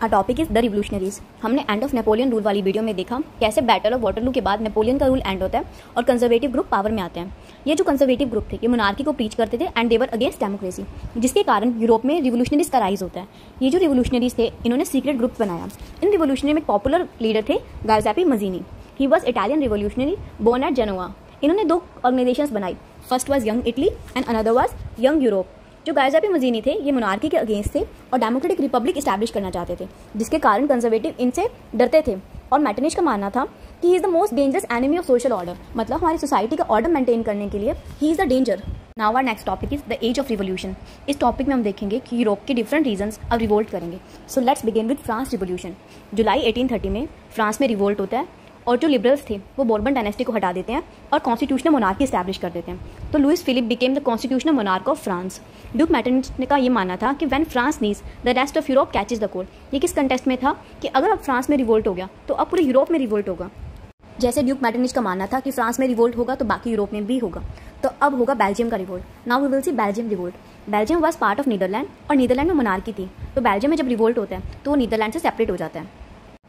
Uh topic is the revolutionaries. हमने end of Napoleon rule वाली video में देखा कैसे बैटल ऑफ वाटरलू के बाद नेपोलियन का रूल एंड होता है और कंजर्वेटिव ग्रुप पावर में आते हैं। ये जो कंजर्वेटिव ग्रुप थे ये मोनार्की को प्रीच करते थे एंड देवर अगेंस्ट डेमोक्रेसी, जिसके कारण यूरोप में रिवोल्यूशनरीज का राइज होता है। ये जो रिवोल्यूशनरीज थे इन्होंने सीक्रेट ग्रुप बनाया। इन रिवोल्यूशनरी में पॉपुलर लीडर थे Giuseppe Mazzini. He was Italian revolutionary born at Genoa. इन्होंने दो ऑर्गेनाइजेशंस बनाई, first was young Italy and another was young Europe. जो गाइज़ेपे मज़ीनी थे ये मोनार्की के अगेंस्ट थे और डेमोक्रेटिक रिपब्लिक इस्टेब्लिश करना चाहते थे, जिसके कारण कंजर्वेटिव इनसे डरते थे। और मैटरनिच का मानना था कि he is the most dangerous enemy of social order, मतलब हमारी सोसाइटी का ऑर्डर मेंटेन करने के लिए he is the danger. Now our next topic is the age of revolution. इस टॉपिक में हम देखेंगे कि यूरोप के डिफरेंट रीजन्स अब रिवोल्ट करेंगे। So let's begin with France revolution. जुलाई 1830 में फ्रांस में रिवोल्ट होता है और जो लिबरल्स थे वो बोर्बन डायनेस्टी को हटा देते हैं और कॉन्स्टिट्यूशनल मोनार्की इस्टेब्लिश कर देते हैं। तो Louis Philippe became the constitutional monarch of France. Duke Metternich का ये मानना था कि when France needs the rest of Europe catches the cold. ये किस कंटेस्ट में था कि अगर अब फ्रांस में रिवोल्ट हो गया तो अब पूरे यूरोप में रिवोल्ट होगा। जैसे ड्यूक मैटरनिच का मानना था कि फ्रांस में रिवोल्ट होगा तो बाकी यूरोप में भी होगा, तो अब होगा बेल्जियम का revolt. Now we will see Belgium revolt. Belgium was part of Netherland और नीदरलैंड में मोनार्की थी, तो बेल्जियम में जब रिवोल्ट होता है तो वो नीदरलैंड से सेपरेट हो जाता है।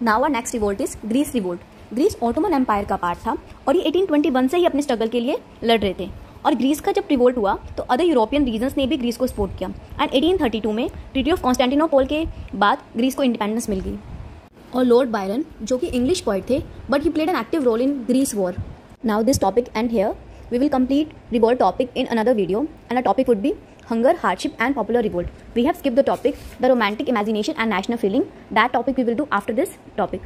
Now our next revolt is Greece revolt. Greece Ottoman Empire का पार्ट था और ये 1821 से ही अपने स्ट्रगल के लिए लड़ रहे थे। और ग्रीस का जब रिवोल्ट हुआ तो अदर यूरोपियन रीजन्स ने भी ग्रीस को सपोर्ट किया एंड 1832 में ट्रीटी ऑफ कॉन्स्टेंटिनोपल के बाद ग्रीस को इंडिपेंडेंस मिल गई। और लॉर्ड बायरन जो कि इंग्लिश पोएट थे but he played an active role in Greece war. Now this topic end here we will complete revolt topic in another video and uh topic would be hunger, hardship and popular revolt. We have skipped the topic, the romantic imagination and national feeling. That topic we will do after this topic.